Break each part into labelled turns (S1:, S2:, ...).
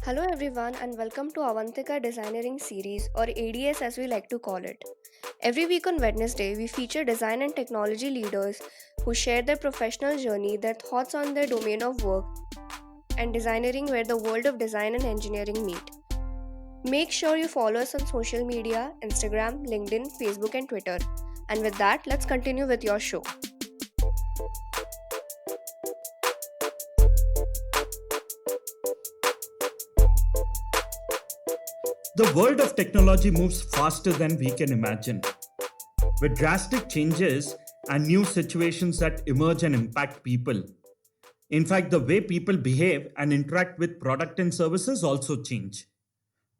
S1: Hello everyone and welcome to Avantika Designeering Series or ADS as we like to call it. Every week on Wednesday, we feature design and technology leaders who share their professional journey, their thoughts on their domain of work, and designeering where the world of design and engineering meet. Make sure you follow us on social media, Instagram, LinkedIn, Facebook, and Twitter. And with that, let's continue with your show.
S2: The world of technology moves faster than we can imagine, with drastic changes and new situations that emerge and impact people. In fact, the way people behave and interact with product and services also change.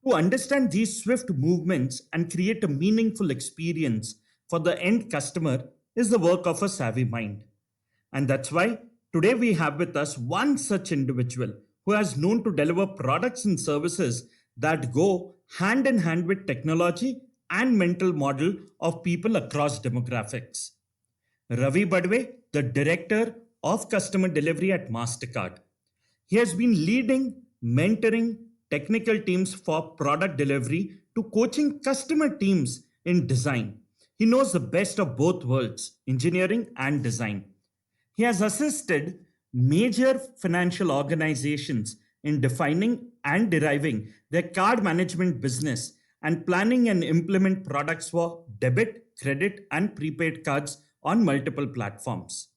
S2: To understand these swift movements and create a meaningful experience for the end customer is the work of a savvy mind. And that's why today we have with us one such individual who has known to deliver products and services that go hand in hand with technology and mental model of people across demographics. Ravi Badve, the director of customer delivery at Mastercard. He has been leading, mentoring technical teams for product delivery to coaching customer teams in design. He knows the best of both worlds, engineering and design. He has assisted major financial organizations in defining and deriving their card management business and planning and implement products for debit, credit, and prepaid cards on multiple platforms.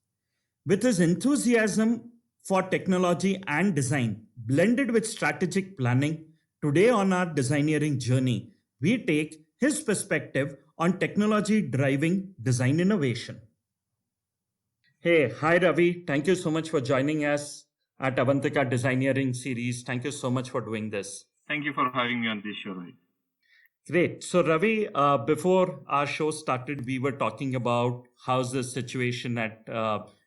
S2: With his enthusiasm for technology and design, blended with strategic planning, today on our designeering journey, we take his perspective on technology driving design innovation. Hey, hi Ravi. Thank you so much for joining us at Avantika Designeering series. Thank you so much for doing this.
S3: Thank you for having me on this show, Rohit.
S2: Great. So, Ravi, before our show started, we were talking about how's the situation at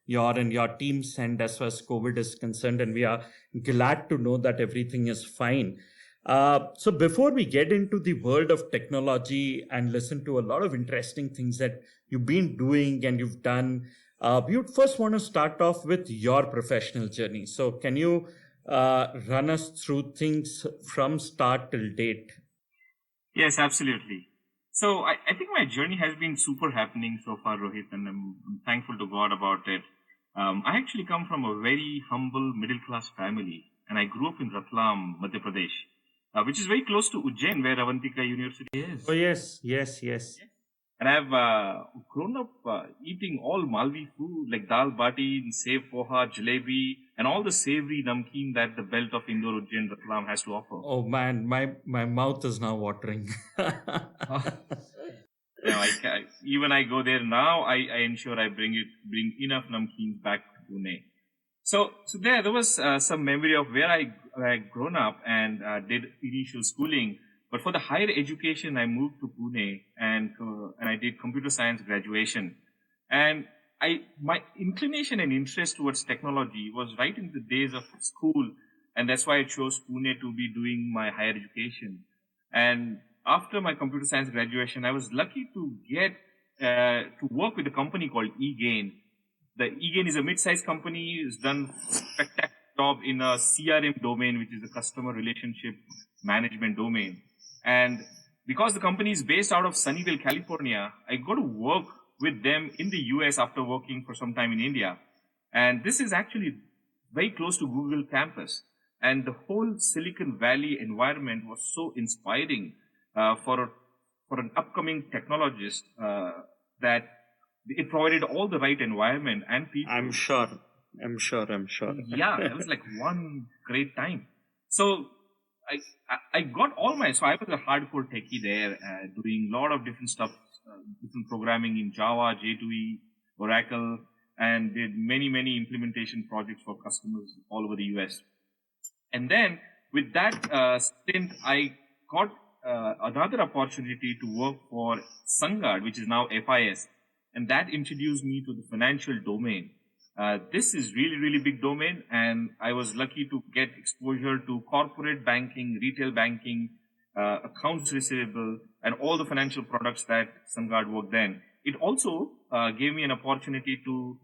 S2: your and your team's end as far as COVID is concerned, and we are glad to know that everything is fine. So, before we get into the world of technology and listen to a lot of interesting things that you've been doing and you've done, we would first want to start off with your professional journey. So, can you run us through things from start till date?
S3: Yes, absolutely. So I think my journey has been super happening so far, Rohit, and I'm thankful to God about it. I actually come from a very humble middle class family, and I grew up in Ratlam, Madhya Pradesh, which is very close to Ujjain, where Avantika University is.
S2: Oh, yes, yes, yes.
S3: And I've grown up eating all Malvi food like dal bati, sev poha, jalebi, and all the savory namkeen that the belt of Indore, Ujjain, Ratlam has to offer.
S2: Oh man, my mouth is now watering.
S3: Even I go there now, I ensure I bring enough namkeens back to Pune. So there was some memory of where I grown up and did initial schooling. But for the higher education, I moved to Pune and I did computer science graduation. And my inclination and interest towards technology was right in the days of school, and that's why I chose Pune to be doing my higher education. And after my computer science graduation, I was lucky to get to work with a company called eGain. The eGain is a mid-sized company. It's done spectacular job in a CRM domain, which is a customer relationship management domain. And because the company is based out of Sunnyvale, California, I got to work with them in the US after working for some time in India. And this is actually very close to Google campus. And the whole Silicon Valley environment was so inspiring for an upcoming technologist that it provided all the right environment and people.
S2: I'm sure. I'm sure. I'm sure.
S3: Yeah, it was like one great time. So I got so I was a hardcore techie there, doing a lot of different stuff, different programming in Java, J2E, Oracle, and did many implementation projects for customers all over the US. And then with that stint, I got another opportunity to work for Sungard, which is now FIS, and that introduced me to the financial domain. This is really big domain, and I was lucky to get exposure to corporate banking, retail banking, accounts receivable, and all the financial products that Sungard worked then. It also gave me an opportunity to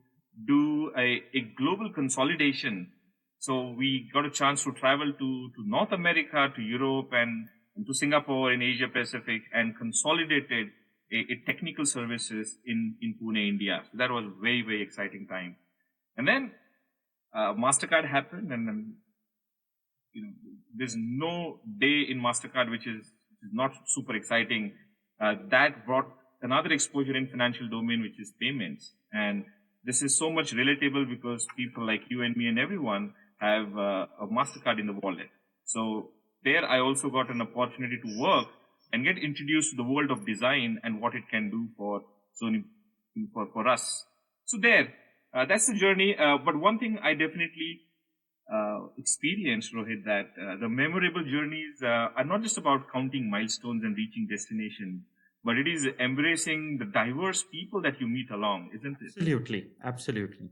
S3: do a global consolidation So we got a chance to travel to North America, to Europe, and to Singapore in Asia Pacific, and consolidated a technical services in Pune, India. So that was very, very exciting time. And then Mastercard happened, and then there's no day in Mastercard which is not super exciting. That brought another exposure in financial domain, which is payments. And this is so much relatable because people like you and me and everyone have a Mastercard in the wallet. So there I also got an opportunity to work and get introduced to the world of design and what it can do for Sony, for us. So there, that's the journey. But one thing I definitely experienced, Rohit, that the memorable journeys are not just about counting milestones and reaching destination, but it is embracing the diverse people that you meet along, isn't it?
S2: Absolutely, absolutely.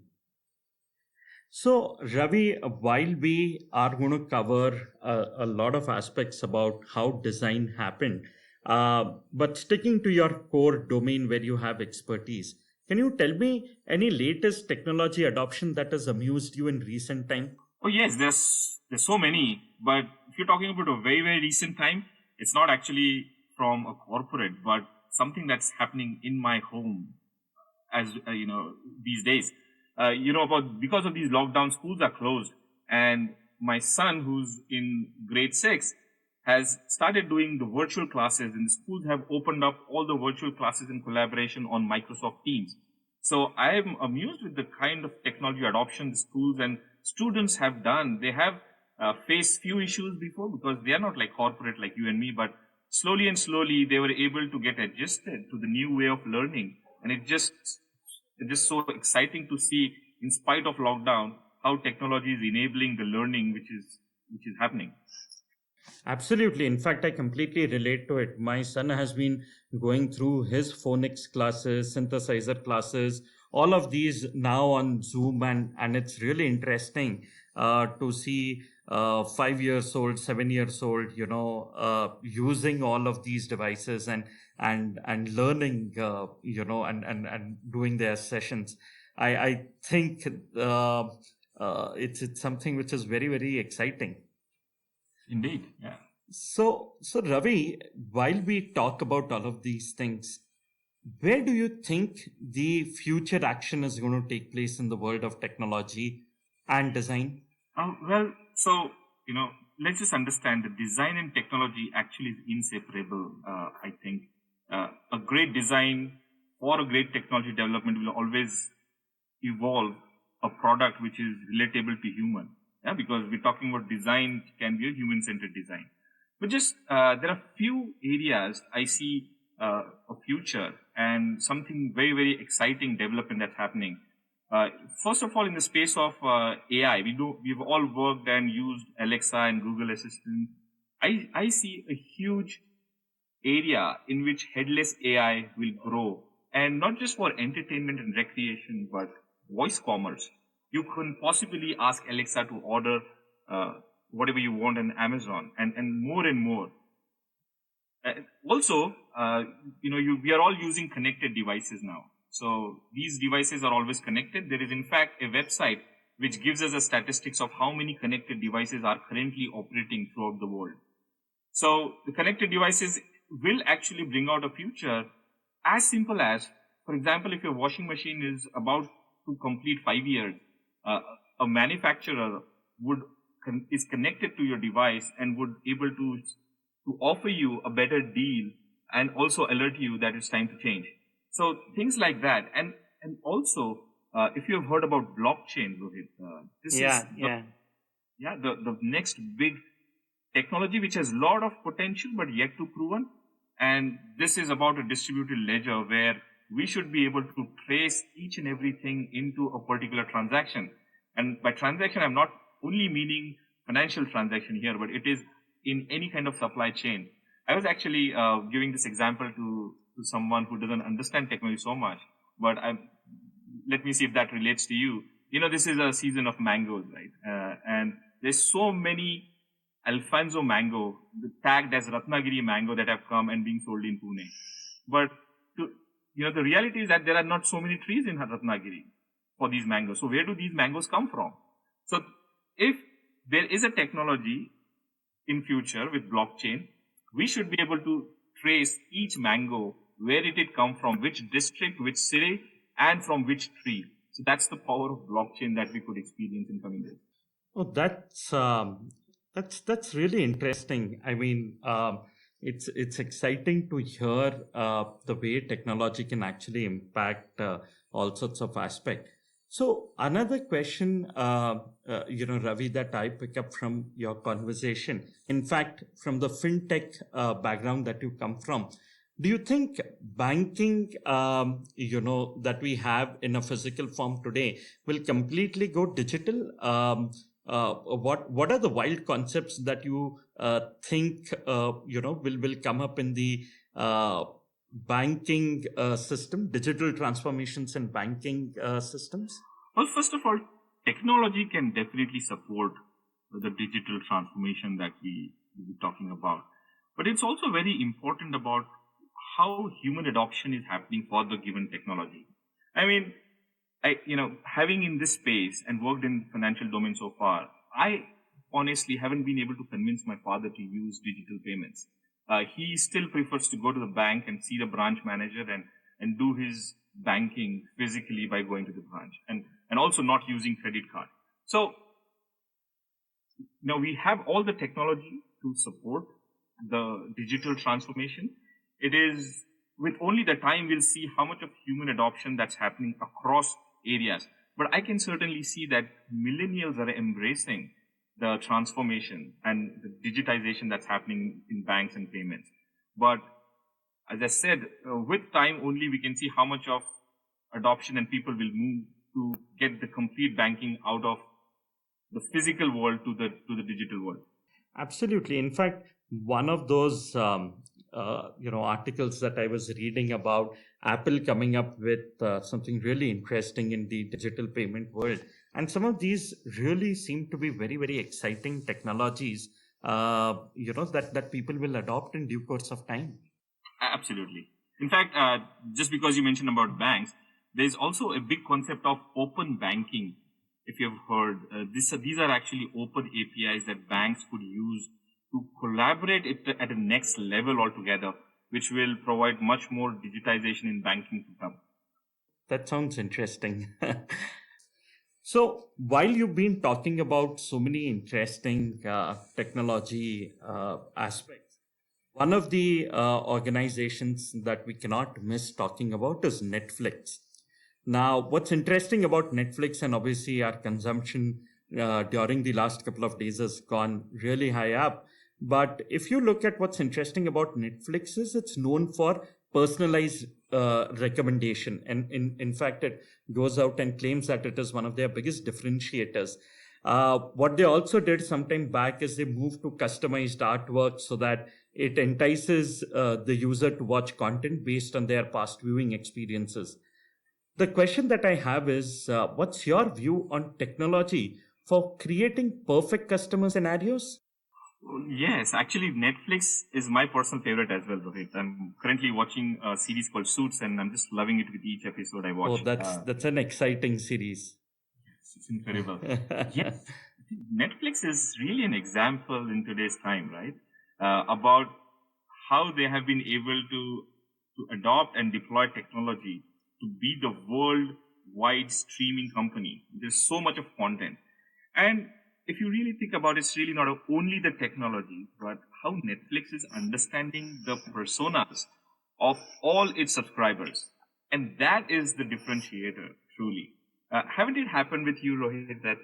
S2: So, Ravi, while we are going to cover a lot of aspects about how design happened, but sticking to your core domain where you have expertise, can you tell me any latest technology adoption that has amused you in recent time?
S3: Oh yes, there's so many, but if you're talking about a very, very recent time, it's not actually from a corporate, but something that's happening in my home as these days. About because of these lockdown, schools are closed, and my son, who's in grade 6, has started doing the virtual classes, and the schools have opened up all the virtual classes in collaboration on Microsoft Teams. So I am amused with the kind of technology adoption the schools and students have done. They have faced few issues before because they are not like corporate like you and me, but slowly and slowly they were able to get adjusted to the new way of learning. And it's just so exciting to see, in spite of lockdown, how technology is enabling the learning which is happening.
S2: Absolutely. In fact, I completely relate to it. My son has been going through his phonics classes, synthesizer classes, all of these now on Zoom, and it's really interesting to see 5 years old, 7 years old, using all of these devices and learning, and doing their sessions. I think it's something which is very, very exciting.
S3: Indeed, yeah.
S2: So Ravi, while we talk about all of these things, where do you think the future action is going to take place in the world of technology and design?
S3: Well, so let's just understand that design and technology actually is inseparable. I think a great design or a great technology development will always evolve a product which is relatable to human. Yeah, because we're talking about design can be a human-centered design. But just there are few areas I see a future and something very, very exciting development that's happening. First of all, in the space of AI, we've all worked and used Alexa and Google Assistant. I see a huge area in which headless AI will grow, and not just for entertainment and recreation, but voice commerce. You can possibly ask Alexa to order whatever you want on Amazon, and more and more. Also, we are all using connected devices now. So these devices are always connected. There is in fact a website which gives us the statistics of how many connected devices are currently operating throughout the world. So the connected devices will actually bring out a future as simple as, for example, if your washing machine is about to complete 5 years, a manufacturer is connected to your device and would able to offer you a better deal and also alert you that it's time to change. So things like that, and also if you have heard about blockchain, Rohit, this is the next big technology which has a lot of potential but yet to proven. And this is about a distributed ledger where we should be able to trace each and everything into a particular transaction. And by transaction, I'm not only meaning financial transaction here, but it is in any kind of supply chain. I was actually giving this example to someone who doesn't understand technology so much, but let me see if that relates to you. This is a season of mangoes, right? And there's so many Alfonso mango, tagged as Ratnagiri mango, that have come and being sold in Pune. But the reality is that there are not so many trees in Ratnagiri for these mangoes. So where do these mangoes come from? So if there is a technology in future with blockchain. We should be able to trace each mango, where it did come from, which district, which city, and from which tree. So that's the power of blockchain that we could experience in coming days.
S2: Oh, that's really interesting. I mean, it's exciting to hear the way technology can actually impact all sorts of aspects. So another question, Ravi, that I pick up from your conversation, in fact, from the fintech background that you come from, do you think banking, that we have in a physical form today will completely go digital? What are the wild concepts that you think will come up in the banking system, digital transformations in banking systems?
S3: Well, first of all, technology can definitely support the digital transformation that we will be talking about. But it's also very important about how human adoption is happening for the given technology. I mean, having in this space and worked in financial domain so far, I honestly haven't been able to convince my father to use digital payments. He still prefers to go to the bank and see the branch manager and do his banking physically by going to the branch and also not using credit card. So now we have all the technology to support the digital transformation. It is with only the time we'll see how much of human adoption that's happening across areas. But I can certainly see that millennials are embracing the transformation and the digitization that's happening in banks and payments. But as I said, with time only we can see how much of adoption and people will move to get the complete banking out of the physical world to the digital world.
S2: Absolutely. In fact, one of those articles that I was reading about Apple coming up with something really interesting in the digital payment world, and some of these really seem to be very, very exciting technologies. That people will adopt in due course of time.
S3: Absolutely. In fact, just because you mentioned about banks, there's also a big concept of open banking. If you've heard, these are actually open APIs that banks could use to collaborate at a next level altogether, which will provide much more digitization in banking to come.
S2: That sounds interesting. So, while you've been talking about so many interesting technology aspects, one of the organizations that we cannot miss talking about is Netflix. Now, what's interesting about Netflix, and obviously our consumption during the last couple of days has gone really high up. But if you look at what's interesting about Netflix is it's known for personalized recommendation. And in fact, it goes out and claims that it is one of their biggest differentiators. What they also did some time back is they moved to customized artwork so that it entices the user to watch content based on their past viewing experiences. The question that I have is, what's your view on technology for creating perfect customer scenarios?
S3: Yes, actually, Netflix is my personal favorite as well, Rohit. I'm currently watching a series called Suits, and I'm just loving it with each episode I
S2: Oh,
S3: watch.
S2: that's an exciting series.
S3: It's incredible. Yes, Netflix is really an example in today's time, right? About how they have been able to adopt and deploy technology to be the worldwide streaming company. There's so much of content. And if you really think about it, it's really not only the technology, but how Netflix is understanding the personas of all its subscribers. And that is the differentiator, truly. Haven't it happened with you, Rohit, that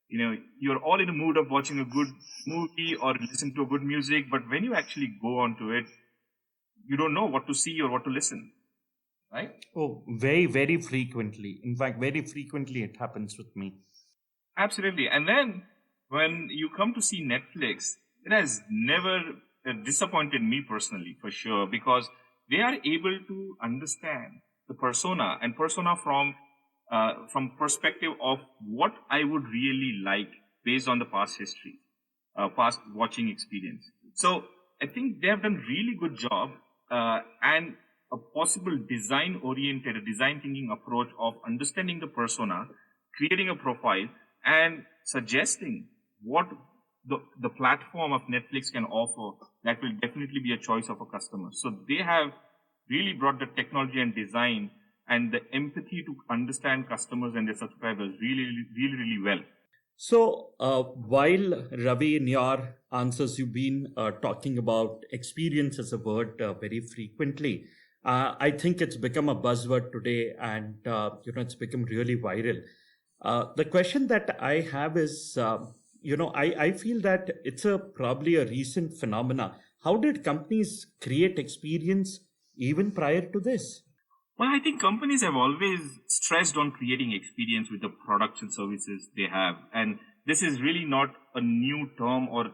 S3: you're all in a mood of watching a good movie or listen to good music, but when you actually go onto it, you don't know what to see or what to listen, right?
S2: Oh, very, very frequently. In fact, very frequently it happens with me.
S3: Absolutely. And then when you come to see Netflix, it has never disappointed me personally, for sure, because they are able to understand the persona and persona from perspective of what I would really like based on the past history, past watching experience. So I think they have done really good job and a possible design oriented, a design thinking approach of understanding the persona, creating a profile, and suggesting what the platform of Netflix can offer, that will definitely be a choice of a customer. So they have really brought the technology and design and the empathy to understand customers and their subscribers really well.
S2: So, while Ravi, in your answers, you've been talking about experience as a word very frequently. I think it's become a buzzword today, and it's become really viral. The question that I have is, I feel that it's probably a recent phenomena. How did companies create experience even prior to this?
S3: Well, I think companies have always stressed on creating experience with the products and services they have. And this is really not a new term or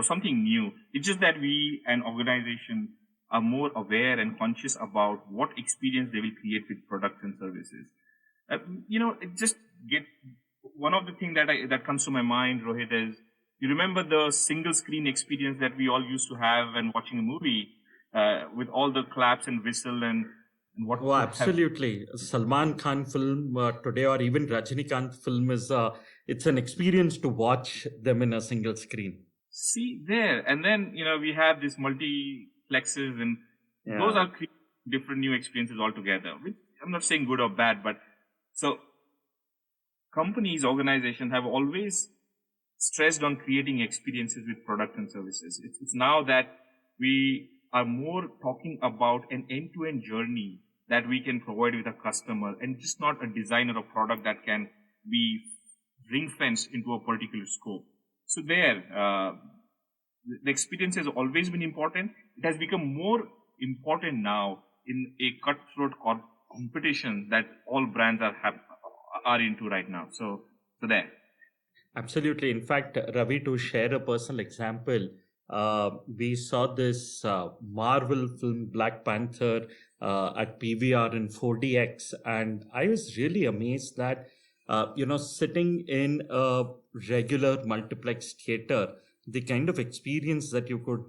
S3: something new. It's just that we, an organization, are more aware and conscious about what experience they will create with products and services. It just get one of the things that comes to my mind, Rohit, is you remember the single screen experience that we all used to have when watching a movie with all the claps and whistle and what
S2: Oh,
S3: could have.
S2: absolutely. Salman Khan film today, or even Rajinikanth film, is it's an experience to watch them in a single screen.
S3: See there, and then we have these multiplexes, and those
S2: Yeah,
S3: are creating different new experiences altogether. Which I'm not saying good or bad, but so companies, organizations have always stressed on creating experiences with product and services. It's now that we are more talking about an end-to-end journey that we can provide with a customer, and just not a design or a product that can be ring fenced into a particular scope. So there, the experience has always been important. It has become more important now in a cutthroat competition that all brands are into right now. So there.
S2: absolutely. In fact, Ravi, to share a personal example, we saw this Marvel film Black Panther at PVR in 4DX, and I was really amazed that sitting in a regular multiplex theater, the kind of experience that you could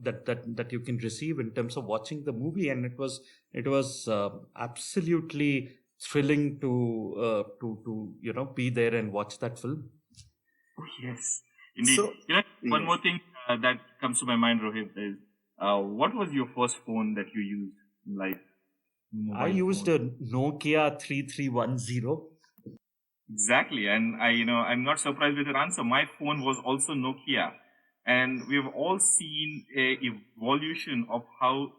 S2: that you can receive in terms of watching the movie, and it was absolutely thrilling to be there and watch that film.
S3: Oh, yes, indeed.
S2: So,
S3: One
S2: yeah.
S3: more thing that comes to my mind, Rohit, is what was your first phone that you used in life?
S2: I
S3: Mobile
S2: used
S3: phone.
S2: a Nokia 3310.
S3: Exactly, and I'm not surprised with your answer. My phone was also Nokia, and we've all seen a evolution of how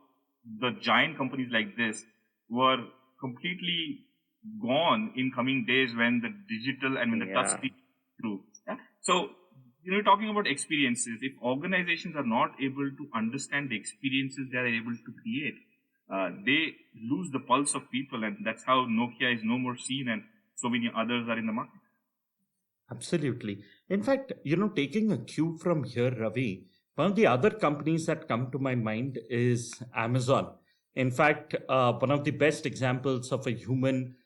S3: the giant companies like this were completely gone in coming days when the digital and when the touch
S2: Yeah,
S3: screen grew. Yeah? So, talking about experiences, if organizations are not able to understand the experiences they are able to create, they lose the pulse of people, and that's how Nokia is no more seen, and so many others are in the market.
S2: absolutely. In fact, taking a cue from here, Ravi, one of the other companies that come to my mind is Amazon. In fact, one of the best examples of a human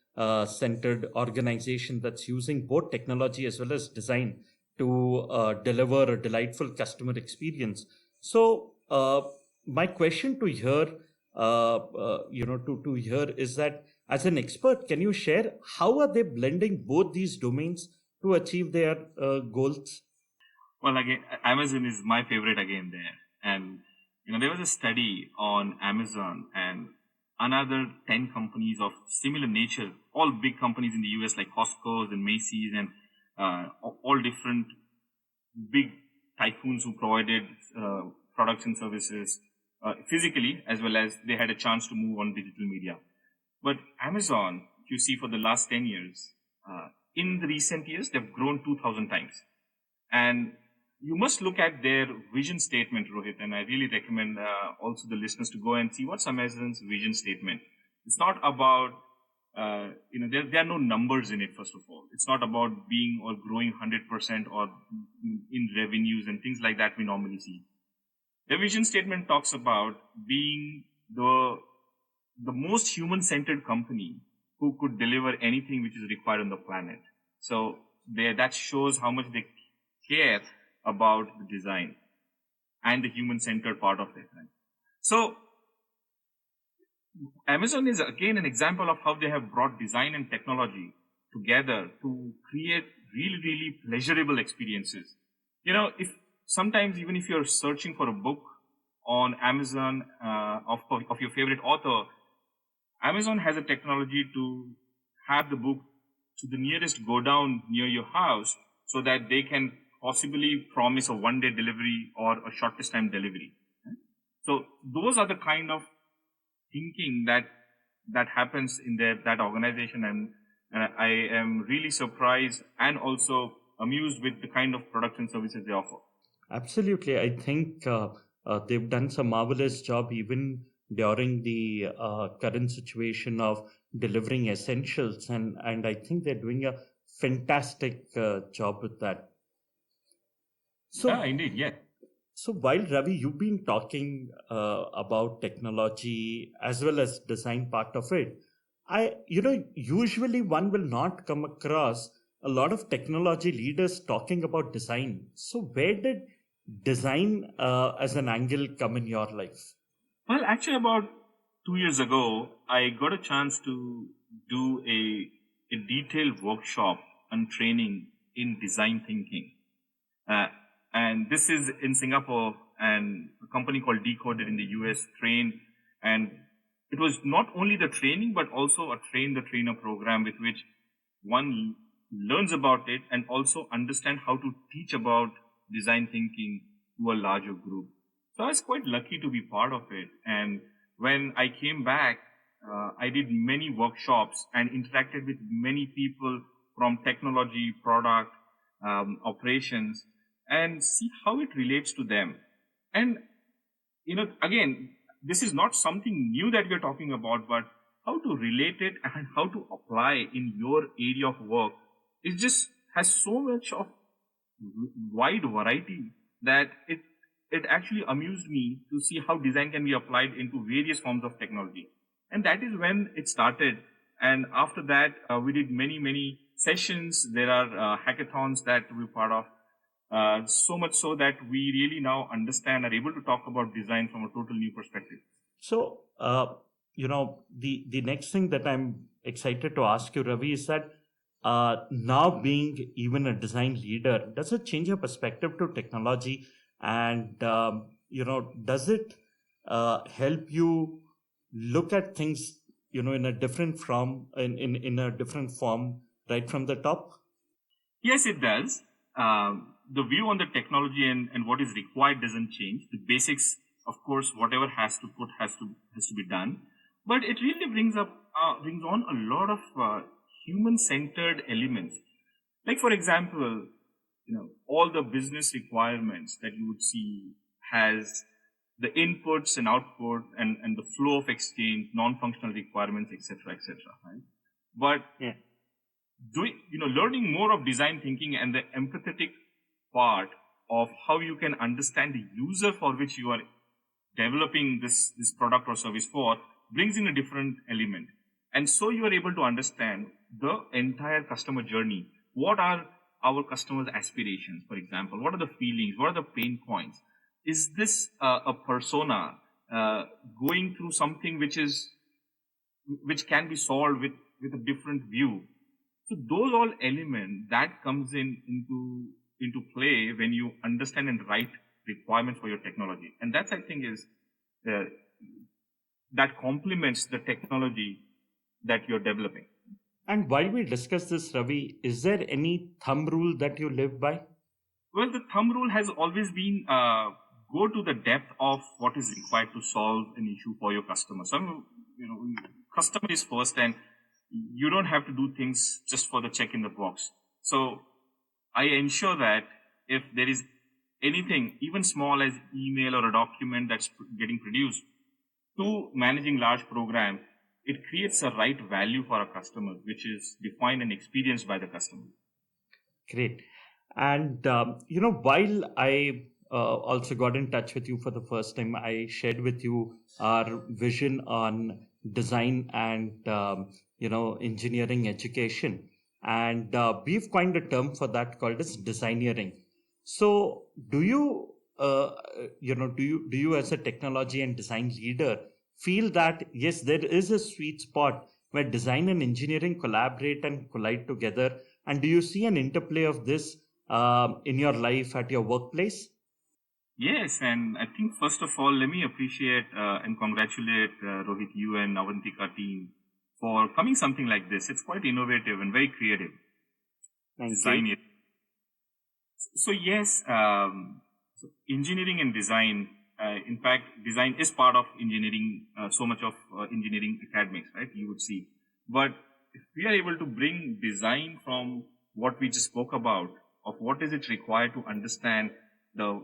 S2: centered organization that's using both technology as well as design to deliver a delightful customer experience. So, my question to here, to here is that as an expert, can you share how are they blending both these domains to achieve their goals?
S3: Well, again, Amazon is my favorite again there. And, there was a study on Amazon and another 10 companies of similar nature, all big companies in the US like Costco's and Macy's and all different big tycoons who provided products and services physically, as well as they had a chance to move on digital media. But Amazon, if you see for the last 10 years, in the recent years, they've grown 2,000 times. And you must look at their vision statement, Rohit, and I really recommend also the listeners to go and see what's Amazon's vision statement. It's not about, there are no numbers in it, first of all. It's not about being or growing 100% or in revenues and things like that we normally see. The vision statement talks about being the most human-centered company who could deliver anything which is required on the planet. So that shows how much they care about the design and the human-centered part of it. Right? So Amazon is again an example of how they have brought design and technology together to create really pleasurable experiences. If sometimes even if you're searching for a book on Amazon of your favorite author, Amazon has a technology to have the book to the nearest go down near your house so that they can possibly promise a 1 day delivery or a shortest time delivery. So those are the kind of thinking that happens in that organization, and I am really surprised and also amused with the kind of products and services they offer.
S2: Absolutely. I think they've done some marvelous job even during the current situation of delivering essentials. And I think they're doing a fantastic job with that.
S3: Yeah,
S2: So,
S3: indeed, yeah.
S2: so while Ravi, you've been talking about technology as well as design part of it, usually one will not come across a lot of technology leaders talking about design. So where did design as an angle come in your life?
S3: Well, actually, about 2 years ago, I got a chance to do a detailed workshop and training in design thinking. Uh, and this is in Singapore, and a company called Decoded in the US trained. And it was not only the training, but also a train the trainer program with which one learns about it and also understand how to teach about design thinking to a larger group. So I was quite lucky to be part of it. And when I came back, I did many workshops and interacted with many people from technology, product, operations, and see how it relates to them. And again, this is not something new that we're talking about, but how to relate it and how to apply in your area of work. It just has so much of wide variety that it actually amused me to see how design can be applied into various forms of technology. And that is when it started. And after that, we did many sessions. There are hackathons that we're part of. So much so that we really now understand, are able to talk about design from a total new perspective.
S2: So, the next thing that I'm excited to ask you, Ravi, is that now being even a design leader, does it change your perspective to technology? And, does it help you look at things, in a different in a different form right from the top?
S3: Yes, it does. The view on the technology and what is required doesn't change. The basics, of course, whatever has to be done. But it really brings on a lot of human-centered elements. Like for example, all the business requirements that you would see has the inputs and output and the flow of exchange, non-functional requirements, etc., right? But
S2: Yeah.
S3: learning more of design thinking and the empathetic part of how you can understand the user for which you are developing this product or service for brings in a different element. And so you are able to understand the entire customer journey. What are our customers' aspirations, for example? What are the feelings? What are the pain points? Is this a persona going through something which can be solved with a different view? So those all elements that comes into play when you understand and write requirements for your technology, and that's I think is uh, that complements the technology that you're developing.
S2: And while we discuss this, Ravi, is there any thumb rule that you live by?
S3: Well, the thumb rule has always been go to the depth of what is required to solve an issue for your customer. So, customer is first, and you don't have to do things just for the check in the box. So, I ensure that if there is anything, even small as email or a document that's getting produced, to managing large program, it creates a right value for our customers, which is defined and experienced by the customer.
S2: Great. And, while I also got in touch with you for the first time, I shared with you our vision on design and, engineering education. And we've coined a term for that called as designeering. So, do you as a technology and design leader feel that, yes, there is a sweet spot where design and engineering collaborate and collide together? And do you see an interplay of this in your life at your workplace?
S3: Yes, and I think first of all, let me appreciate and congratulate Rohit, you and Avantika team for coming something like this. It's quite innovative and very creative.
S2: Thank you.
S3: Design it. So yes, so engineering and design. In fact, design is part of engineering. So much of engineering academics, right? You would see, but if we are able to bring design from what we just spoke about, of what is it required to understand the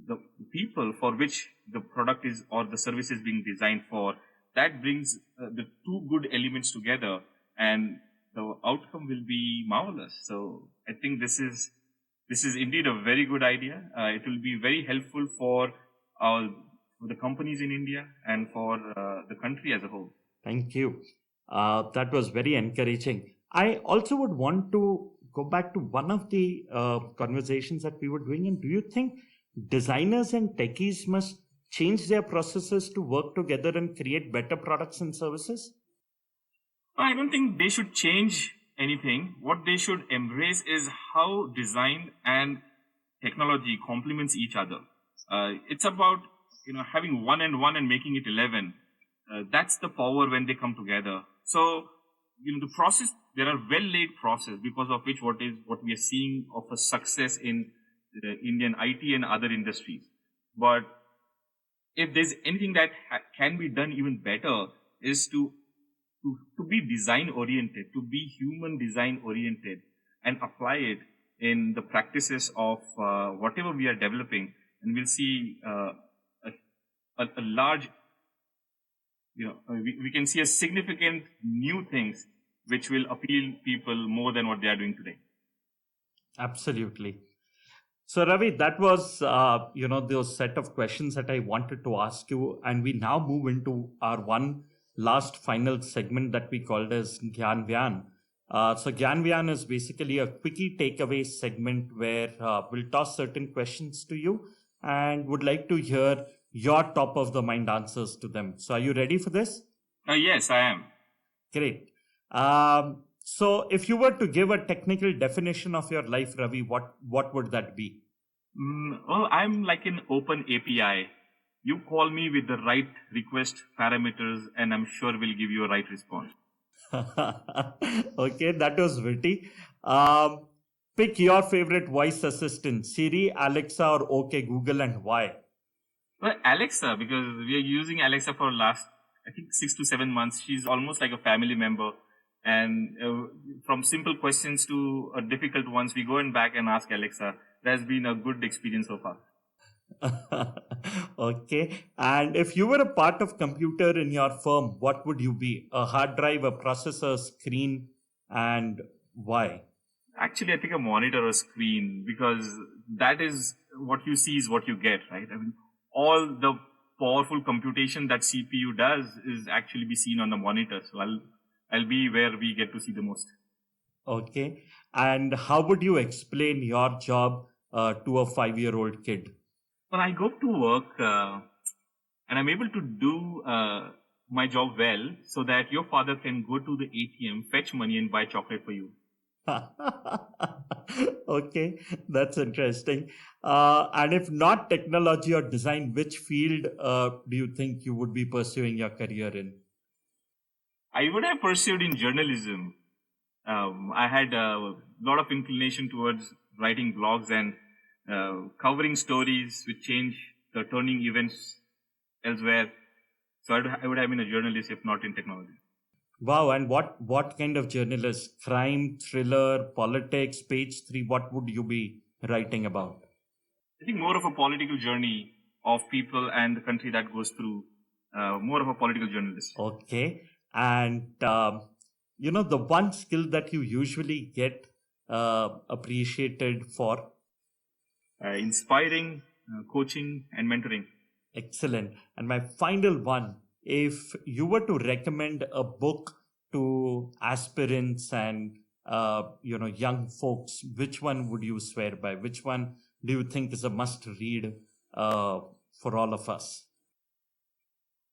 S3: the people for which the product is or the service is being designed for, that brings the two good elements together, and the outcome will be marvelous. So I think this is indeed a very good idea. It will be very helpful our for the companies in India and for the country as a whole.
S2: Thank you. That was very encouraging. I also would want to go back to one of the conversations that we were doing. And do you think designers and techies must change their processes to work together and create better products and services?
S3: I don't think they should change anything. What they should embrace is how design and technology complements each other. It's about having one and one and making it 11. That's the power when they come together. So the process, there are well laid process because of which what we are seeing of a success in the Indian IT and other industries. But if there's anything that can be done even better, is to be design oriented, to be human design oriented, and apply it in the practices of whatever we are developing, and we'll see a large, we can see a significant new things which will appeal people more than what they are doing today.
S2: Absolutely. So, Ravi, that was, those set of questions that I wanted to ask you. And we now move into our one last final segment that we called as Gyan Vyan. So, Gyan Vyan is basically a quickie takeaway segment where we'll toss certain questions to you and would like to hear your top of the mind answers to them. So, are you ready for this?
S3: Yes, I am.
S2: Great. So, if you were to give a technical definition of your life, Ravi, what would that be?
S3: Well, I'm like an open API. You call me with the right request parameters, and I'm sure we'll give you a right response.
S2: Okay, that was witty. Um, Pick your favorite voice assistant, Siri, Alexa, or OK Google, and why?
S3: Well, Alexa, because we are using Alexa for last, I think, 6 to 7 months. She's almost like a family member. And from simple questions to difficult ones, we go and back and ask Alexa. That's been a good experience so far.
S2: Okay. And if you were a part of computer in your firm, what would you be? A hard drive, a processor, screen, and why?
S3: Actually, I think a monitor or screen, because that is what you see is what you get, right? I mean, all the powerful computation that CPU does is actually be seen on the monitor. So I'll be where we get to see the most.
S2: Okay. And how would you explain your job to a 5-year-old kid?
S3: When I go to work and I'm able to do my job well, so that your father can go to the ATM, fetch money, and buy chocolate for you.
S2: Okay, that's interesting. And if not technology or design, which field do you think you would be pursuing your career in?
S3: I would have pursued in journalism. I had a lot of inclination towards writing blogs and covering stories which change the turning events elsewhere. So I would have been a journalist if not in technology.
S2: Wow, and what kind of journalist? Crime, thriller, politics, page three, what would you be writing about?
S3: I think more of a political journey of people and the country that goes through. More of a political journalist.
S2: Okay. And the one skill that you usually get appreciated for.
S3: Inspiring, coaching, and mentoring.
S2: Excellent. And my final one, if you were to recommend a book to aspirants and young folks, which one would you swear by? Which one do you think is a must read for all of us?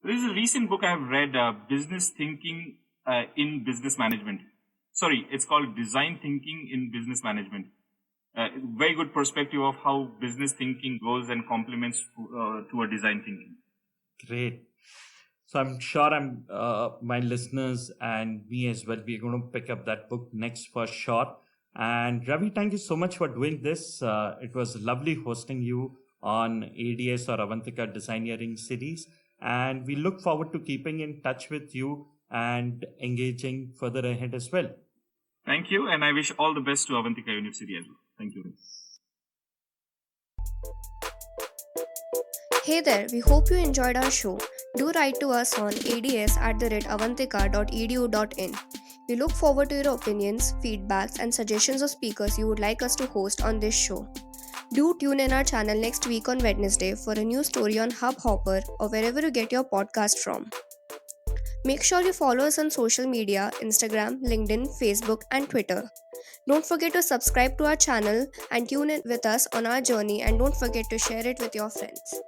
S3: There is a recent book I have read, Business Thinking in Business Management. Sorry, it's called Design Thinking in Business Management. very good perspective of how business thinking goes and complements to a design thinking.
S2: Great. So I'm sure my listeners and me as well, we're going to pick up that book next for sure. And Ravi, thank you so much for doing this. It was lovely hosting you on ADS or Avantika Designeering series. And we look forward to keeping in touch with you and engaging further ahead as well.
S3: Thank you, and I wish all the best to Avantika University as well. Thank you.
S1: Hey there, we hope you enjoyed our show. Do write to us on ads@avantika.edu.in. We look forward to your opinions, feedbacks, and suggestions of speakers you would like us to host on this show. Do tune in our channel next week on Wednesday for a new story on Hubhopper or wherever you get your podcast from. Make sure you follow us on social media, Instagram, LinkedIn, Facebook, and Twitter. Don't forget to subscribe to our channel and tune in with us on our journey, and don't forget to share it with your friends.